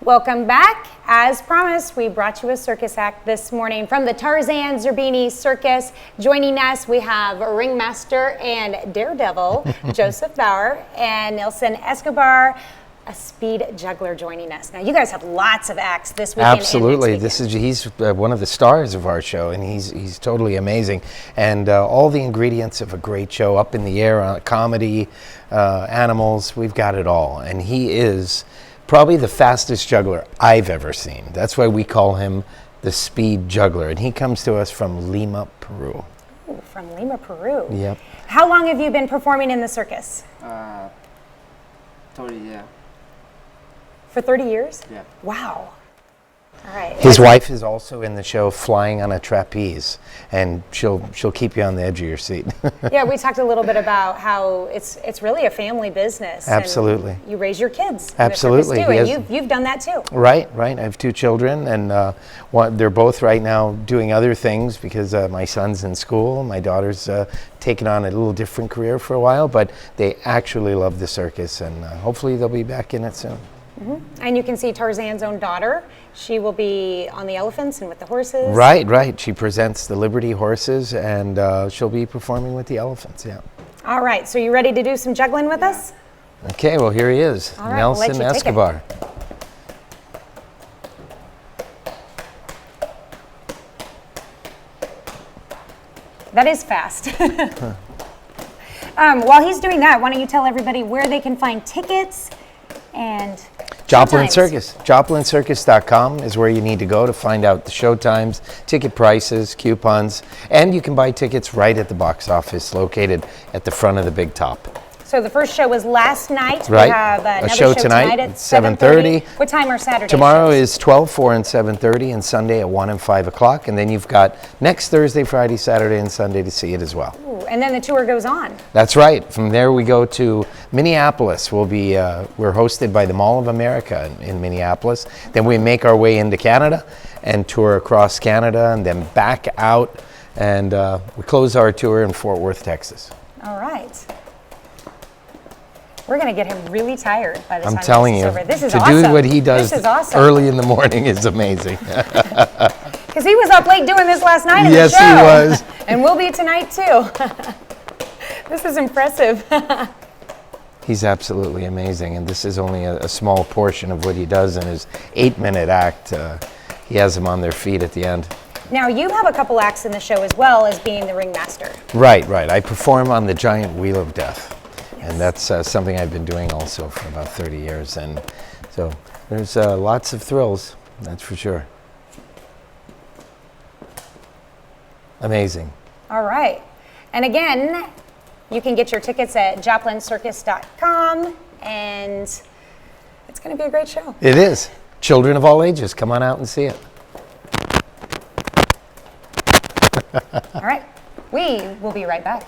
Welcome back. As promised, we brought you a circus act this morning from the Tarzan Zerbini Circus. Joining us, we have ringmaster and daredevil Joseph Bauer and Nelson Escobar, a speed juggler, joining us. Now, you guys have lots of acts this weekend. Absolutely. And next weekend. He's one of the stars of our show, and he's totally amazing. And all the ingredients of a great show, up in the air, comedy, animals, we've got it all. And he is probably the fastest juggler I've ever seen. That's why we call him the speed juggler. And he comes to us from Lima, Peru. Ooh, from Lima, Peru. Yep. How long have you been performing in the circus? 30 years. For 30 years? Yeah. Wow. All right. His wife is also in the show, flying on a trapeze, and she'll keep you on the edge of your seat. Yeah, we talked a little bit about how it's really a family business. Absolutely. And you raise your kids. Absolutely. In the circus too, and you've done that too. Right. I have two children, and they're both right now doing other things because my son's in school. My daughter's taken on a little different career for a while, but they actually love the circus, and hopefully they'll be back in it soon. Mm-hmm. And you can see Tarzan's own daughter. She will be on the elephants and with the horses. Right. She presents the Liberty horses, and she'll be performing with the elephants, yeah. All right, so you ready to do some juggling with us? Okay, well, here he is, all right, Nelson Escobar. That is fast. While he's doing that, why don't you tell everybody where they can find tickets and Joplin showtimes. Circus. JoplinCircus.com is where you need to go to find out the show times, ticket prices, coupons, and you can buy tickets right at the box office located at the front of the big top. So the first show was last night. Right. We have another a show tonight at 7:30. What time are Saturday Tomorrow shows? is 12, 4, and 7:30, and Sunday at 1 and 5 o'clock. And then you've got next Thursday, Friday, Saturday, and Sunday to see it as well. Ooh, and then the tour goes on. That's right. From there we go to Minneapolis. We're hosted by the Mall of America in Minneapolis. Then we make our way into Canada and tour across Canada, and then back out, and we close our tour in Fort Worth, Texas. All right. We're going to get him really tired by the time I'm telling this you, is over. This is to awesome. do what he does this is awesome. early in the morning is amazing. Because he was up late doing this last night in the show. Yes, he was. And we'll be tonight too. This is impressive. He's absolutely amazing, and this is only a small portion of what he does in his 8-minute act. He has them on their feet at the end. Now, you have a couple acts in the show as well as being the ringmaster. Right. I perform on the giant wheel of death. And that's something I've been doing also for about 30 years. And so there's lots of thrills, that's for sure. Amazing. All right. And again, you can get your tickets at JoplinCircus.com, and it's going to be a great show. It is. Children of all ages, come on out and see it. All right. We will be right back.